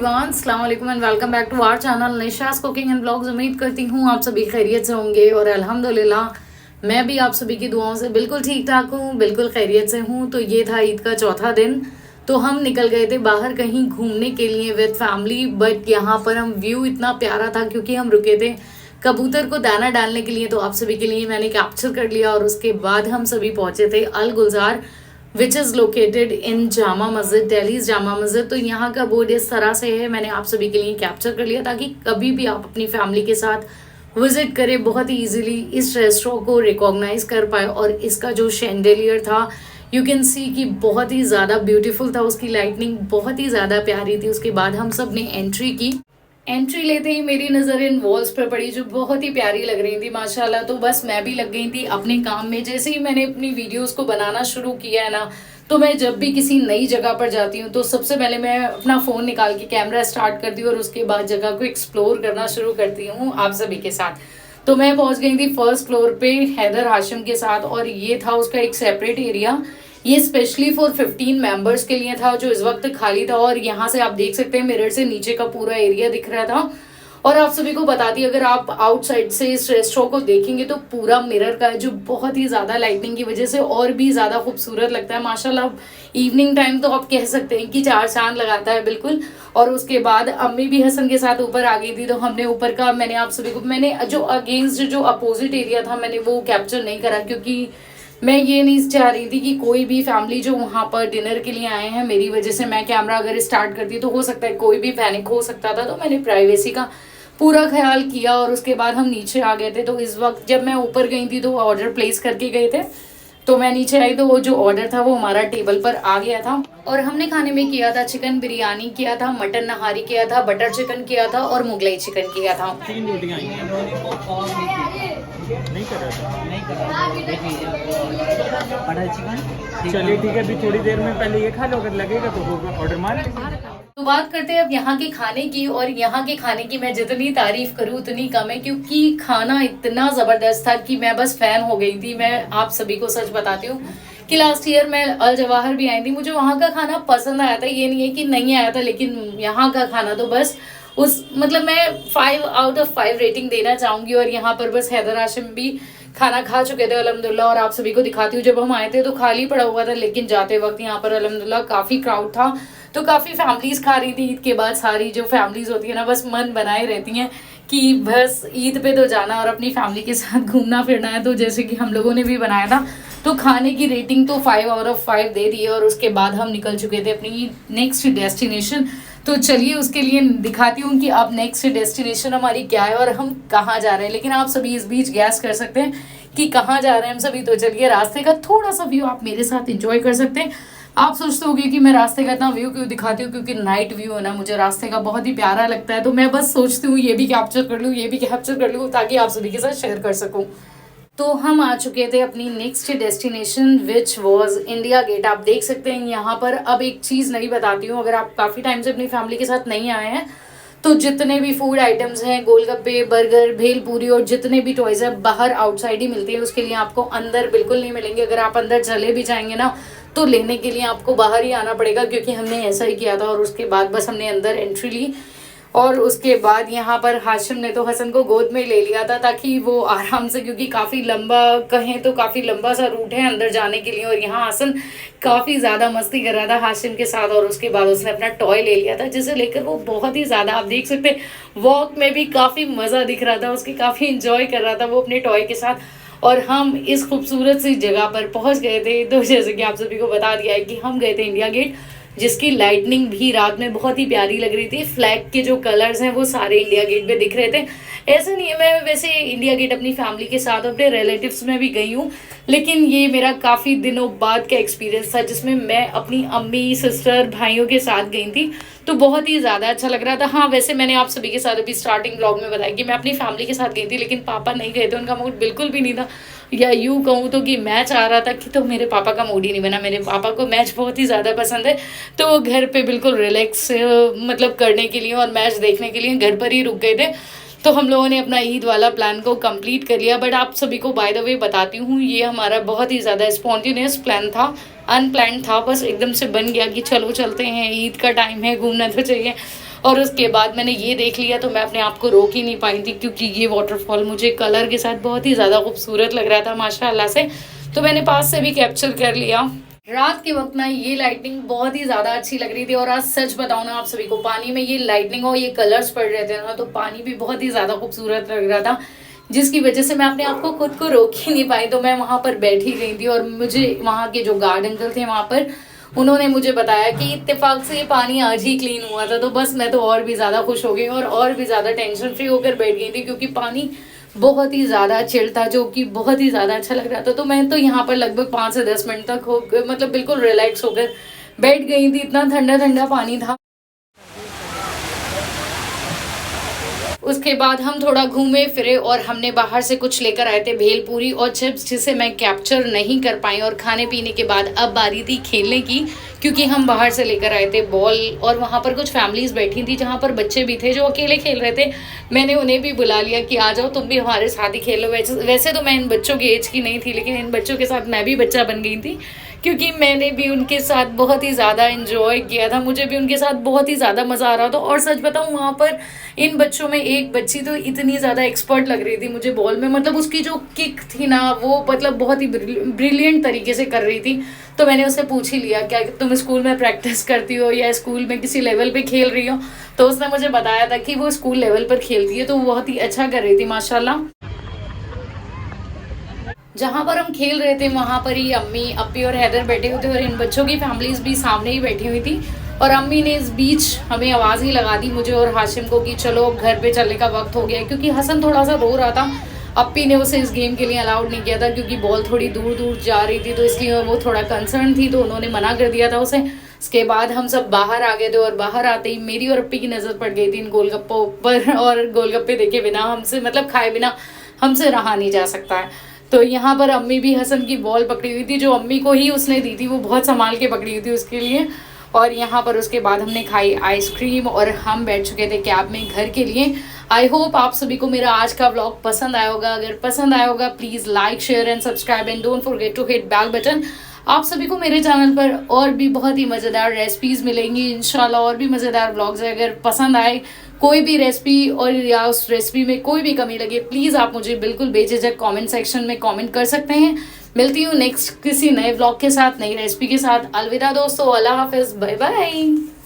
Everyone, अस्सलाम वालेकुम and welcome back to our channel Nisha's cooking and blogs. उम्मीद करती हूँ आप सभी खैरियत से होंगे और अल्हम्दुलिल्लाह मैं भी आप सभी की दुआओं से बिल्कुल ठीक ठाक हूँ, बिल्कुल खैरियत से हूँ। तो ये था ईद का चौथा दिन, तो हम निकल गए थे बाहर कहीं घूमने के लिए विद फैमिली। बट यहाँ पर हम व्यू इतना प्यारा था क्योंकि हम रुके थे कबूतर को दाना डालने के लिए, तो आप सभी के लिए मैंने कैप्चर कर लिया। और उसके बाद हम सभी पहुंचे थे Al Gulzar which is located in Jama Masjid, Delhi Jama Masjid. तो यहाँ का बोर्ड इस तरह से है, मैंने आप सभी के लिए कैप्चर कर लिया ताकि कभी भी आप अपनी फैमिली के साथ विजिट करें बहुत ही इजीली इस रेस्टोरेंट को रिकॉग्नाइज कर पाए। और इसका जो शैंडेलियर था यू कैन सी कि बहुत ही ज़्यादा ब्यूटीफुल था, उसकी लाइटनिंग बहुत ही ज़्यादा प्यारी थी। उसके बाद हम सब ने एंट्री की। एंट्री लेते ही मेरी नज़र इन वॉल्स पर पड़ी जो बहुत ही प्यारी लग रही थी माशाल्लाह। तो बस मैं भी लग गई थी अपने काम में। जैसे ही मैंने अपनी वीडियोस को बनाना शुरू किया है ना, तो मैं जब भी किसी नई जगह पर जाती हूँ तो सबसे पहले मैं अपना फ़ोन निकाल के कैमरा स्टार्ट करती हूँ और उसके बाद जगह को एक्सप्लोर करना शुरू करती हूँ आप सभी के साथ। तो मैं पहुँच गई थी फर्स्ट फ्लोर पे हैदर हाशिम के साथ, और ये था उसका एक सेपरेट एरिया। ये स्पेशली फॉर 15 मेंबर्स के लिए था जो इस वक्त खाली था। और यहाँ से आप देख सकते हैं मिरर से नीचे का पूरा एरिया दिख रहा था। और आप सभी को बता दी, अगर आप आउटसाइड से इस रेस्टोरेंट को देखेंगे तो पूरा मिरर का है जो बहुत ही ज़्यादा लाइटिंग की वजह से और भी ज़्यादा खूबसूरत लगता है माशाल्लाह। इवनिंग टाइम तो आप कह सकते हैं कि चार चांद लगाता है बिल्कुल। और उसके बाद अम्मी भी हसन के साथ ऊपर आ गई थी, तो हमने ऊपर का मैंने आप सभी को मैंने जो अगेंस्ट जो अपोजिट एरिया था मैंने वो कैप्चर नहीं करा क्योंकि मैं ये नहीं चाह रही थी कि कोई भी फैमिली जो वहाँ पर डिनर के लिए आए हैं मेरी वजह से मैं कैमरा अगर स्टार्ट करती तो हो सकता है कोई भी पैनिक हो सकता था। तो मैंने प्राइवेसी का पूरा ख्याल किया। और उसके बाद हम नीचे आ गए थे। तो इस वक्त जब मैं ऊपर गई थी तो ऑर्डर प्लेस करके गए थे, तो मैं नीचे आई तो वो जो ऑर्डर था वो हमारा टेबल पर आ गया था। और हमने खाने में किया था चिकन बिरयानी किया था, मटन नहारी किया था, बटर चिकन किया था और मुगलाई चिकन किया था। 3 रोटियां आई हैं, नहीं कर रहा था, नहीं कर रहा था। बटर चिकन चलिए ठीक है, अभी थोड़ी देर में पहले ये खा लो, अगर लगेगा तो ऑर्डर मार लेंगे। तो बात करते हैं अब यहाँ के खाने की। और यहाँ के खाने की मैं जितनी तारीफ करूँ उतनी कम है क्योंकि खाना इतना ज़बरदस्त था कि मैं बस फैन हो गई थी। मैं आप सभी को सच बताती हूँ कि लास्ट ईयर मैं अल जवाहर भी आई थी, मुझे वहाँ का खाना पसंद आया था, ये नहीं है कि नहीं आया था, लेकिन यहाँ का खाना तो बस उस मतलब मैं 5 आउट ऑफ 5 रेटिंग देना चाहूँगी। और यहाँ पर बस हैदर हाशिम भी खाना खा चुके थे अल्हम्दुलिल्लाह। और आप सभी को दिखाती हूँ, जब हम आए थे तो खाली पड़ा हुआ था, लेकिन जाते वक्त यहाँ पर अल्हम्दुलिल्लाह काफ़ी क्राउड था। तो काफ़ी फैमिलीज़ खा रही थी। ईद के बाद सारी जो फैमिलीज़ होती है ना बस मन बनाए रहती हैं कि बस ईद पे तो जाना और अपनी फैमिली के साथ घूमना फिरना है। तो जैसे कि हम लोगों ने भी बनाया था, तो खाने की रेटिंग तो 5 आउट ऑफ 5 दे दी है। और उसके बाद हम निकल चुके थे अपनी नेक्स्ट डेस्टिनेशन। तो चलिए उसके लिए दिखाती हूँ कि अब नेक्स्ट डेस्टिनेशन हमारी क्या है और हम कहाँ जा रहे हैं। लेकिन आप सभी इस बीच गैस कर सकते हैं कि कहाँ जा रहे हैं हम सभी। तो चलिए रास्ते का थोड़ा सा व्यू आप मेरे साथ एंजॉय कर सकते हैं। आप सोचते होंगे कि मैं रास्ते का इतना व्यू क्यों दिखाती हूँ, क्योंकि नाइट व्यू है ना, मुझे रास्ते का बहुत ही प्यारा लगता है। तो मैं बस सोचती हूँ ये भी कैप्चर कर लूँ, ये भी कैप्चर कर लूँ ताकि आप सभी के साथ शेयर कर सकूँ। तो हम आ चुके थे अपनी next destination which was India Gate. आप देख सकते हैं यहाँ पर। अब एक चीज़ नहीं बताती हूँ, अगर आप काफ़ी टाइम से अपनी फैमिली के साथ नहीं आए हैं तो जितने भी फूड आइटम्स हैं, गोलगप्पे, बर्गर, भेलपूरी और जितने भी टॉयज़ हैं बाहर आउटसाइड ही मिलती है। उसके लिए आपको अंदर बिल्कुल नहीं मिलेंगे। अगर आप अंदर चले भी जाएंगे ना तो लेने के लिए आपको बाहर ही आना पड़ेगा, क्योंकि हमने ऐसा ही किया था। और उसके बाद बस हमने अंदर एंट्री ली। और उसके बाद यहाँ पर हाशिम ने तो हसन को गोद में ले लिया था ताकि वो आराम से, क्योंकि काफ़ी लंबा कहें तो काफ़ी लंबा सा रूट है अंदर जाने के लिए। और यहाँ हसन काफ़ी ज़्यादा मस्ती कर रहा था हाशिम के साथ। और उसके बाद उसने अपना टॉय ले लिया था जिसे लेकर वो बहुत ही ज़्यादा, आप देख सकते हैं वॉक में भी काफ़ी मज़ा दिख रहा था उसकी, काफ़ी इंजॉय कर रहा था वो अपने टॉय के साथ। और हम इस खूबसूरत सी जगह पर पहुँच गए थे। तो जैसे कि आप सभी को बता दिया है कि हम गए थे इंडिया गेट, जिसकी लाइटनिंग भी रात में बहुत ही प्यारी लग रही थी। फ्लैग के जो कलर्स हैं वो सारे इंडिया गेट पे दिख रहे थे। ऐसा नहीं है, मैं वैसे इंडिया गेट अपनी फैमिली के साथ अपने रिलेटिव्स में भी गई हूँ, लेकिन ये मेरा काफ़ी दिनों बाद का एक्सपीरियंस था जिसमें मैं अपनी अम्मी, सिस्टर, भाइयों के साथ गई थी। तो बहुत ही ज़्यादा अच्छा लग रहा था। हाँ, वैसे मैंने आप सभी के साथ अभी स्टार्टिंग ब्लॉग में बताया कि मैं अपनी फैमिली के साथ गई थी, लेकिन पापा नहीं गए थे, उनका मूड बिल्कुल भी नहीं था। या यूँ कहूँ तो कि मैच आ रहा था कि, तो मेरे पापा का मूड ही नहीं बना। मेरे पापा को मैच बहुत ही ज़्यादा पसंद है, तो वो घर पे बिल्कुल रिलैक्स मतलब करने के लिए और मैच देखने के लिए घर पर ही रुक गए थे। तो हम लोगों ने अपना ईद वाला प्लान को कंप्लीट कर लिया। बट आप सभी को बाय द वे बताती हूँ, ये हमारा बहुत ही ज़्यादा स्पॉन्टेनियस प्लान था, अनप्लान्ड था, बस एकदम से बन गया कि चलो चलते हैं, ईद का टाइम है, घूमना तो चाहिए। और उसके बाद मैंने ये देख लिया तो मैं अपने आप को रोक ही नहीं पाई थी, क्योंकि ये वाटरफॉल मुझे कलर के साथ बहुत ही ज़्यादा खूबसूरत लग रहा था माशाल्लाह से, तो मैंने पास से भी कैप्चर कर लिया। रात के वक्त ना ये लाइटिंग बहुत ही ज़्यादा अच्छी लग रही थी, और आज सच बताऊँ ना आप सभी को, पानी में ये लाइटनिंग और ये कलर्स पड़ रहे थे ना, तो पानी भी बहुत ही ज़्यादा खूबसूरत लग रहा था, जिसकी वजह से मैं अपने आप को खुद को रोक ही नहीं पाई। तो मैं वहाँ पर बैठी गई थी, और मुझे वहाँ के जो गार्ड अंकल थे वहाँ पर, उन्होंने मुझे बताया कि इत्तेफाक से ये पानी आज ही क्लीन हुआ था। तो बस मैं तो और भी ज़्यादा खुश हो गई और भी ज़्यादा टेंशन फ्री होकर बैठ गई थी, क्योंकि पानी बहुत ही ज़्यादा चिल था, जो कि बहुत ही ज़्यादा अच्छा लग रहा था। तो मैं तो यहाँ पर लगभग 5 से 10 मिनट तक मतलब बिल्कुल रिलैक्स होकर बैठ गई थी, इतना ठंडा ठंडा पानी था। उसके बाद हम थोड़ा घूमे फिरे, और हमने बाहर से कुछ लेकर आए थे भेलपूरी और चिप्स, जिसे मैं कैप्चर नहीं कर पाई। और खाने पीने के बाद अब बारी थी खेलने की, क्योंकि हम बाहर से लेकर आए थे बॉल, और वहाँ पर कुछ फैमिलीज बैठी थी जहाँ पर बच्चे भी थे जो अकेले खेल रहे थे। मैंने उन्हें भी बुला लिया कि आ जाओ तुम भी हमारे साथ ही खेलो। वैसे तो मैं इन बच्चों की एज की नहीं थी, लेकिन इन बच्चों के साथ मैं भी बच्चा बन गई थी, क्योंकि मैंने भी उनके साथ बहुत ही ज़्यादा एंजॉय किया था। मुझे भी उनके साथ बहुत ही ज़्यादा मज़ा आ रहा था। और सच बताऊँ, वहाँ पर इन बच्चों में एक बच्ची तो इतनी ज़्यादा एक्सपर्ट लग रही थी मुझे बॉल में, मतलब उसकी जो किक थी ना, वो मतलब बहुत ही ब्रिलियंट तरीके से कर रही थी। तो मैंने उससे पूछ ही लिया, क्या तुम स्कूल में प्रैक्टिस करती हो या स्कूल में किसी लेवल पे खेल रही हो? तो उसने मुझे बताया था कि वो स्कूल लेवल पर खेलती है, तो वो बहुत ही अच्छा कर रही थी माशाल्लाह। जहाँ पर हम खेल रहे थे वहाँ पर ही अम्मी, अप्पी और हैदर बैठे हुए थे, और इन बच्चों की फैमिलीज भी सामने ही बैठी हुई थी। और अम्मी ने इस बीच हमें आवाज़ ही लगा दी, मुझे और हाशिम को, कि चलो घर पे चलने का वक्त हो गया, क्योंकि हसन थोड़ा सा रो रहा था। अप्पी ने उसे इस गेम के लिए अलाउड नहीं किया था, क्योंकि बॉल थोड़ी दूर दूर जा रही थी, तो इसलिए वो थोड़ा कंसर्न थी, तो उन्होंने मना कर दिया था उसे। उसके बाद हम सब बाहर आ गए थे, और बाहर आते ही मेरी और अप्पी की नज़र पड़ गई थी इन गोलगप्पों पर, और गोलगप्पे देखे बिना हमसे, मतलब खाए बिना हमसे रहा नहीं जा सकता है। तो यहाँ पर अम्मी भी हसन की बॉल पकड़ी हुई थी, जो अम्मी को ही उसने दी थी, वो बहुत संभाल के पकड़ी हुई थी उसके लिए। और यहाँ पर उसके बाद हमने खाई आइसक्रीम, और हम बैठ चुके थे कैब में घर के लिए। आई होप आप सभी को मेरा आज का व्लॉग पसंद आया होगा। अगर पसंद आया होगा, please like, share and subscribe, and don't forget to hit bell button. आप सभी को मेरे चैनल पर और भी बहुत ही मज़ेदार रेसिपीज़ मिलेंगी इंशाल्लाह, और भी मज़ेदार व्लॉग्स है। अगर पसंद आए कोई भी रेसिपी, और या उस रेसिपी में कोई भी कमी लगे, प्लीज़ आप मुझे बिल्कुल बेझिझक कमेंट सेक्शन में कमेंट कर सकते हैं। मिलती हूँ नेक्स्ट किसी नए व्लॉग के साथ, नई रेसिपी के साथ। अलविदा दोस्तों, अल्लाह हाफिज़, बाय बाय।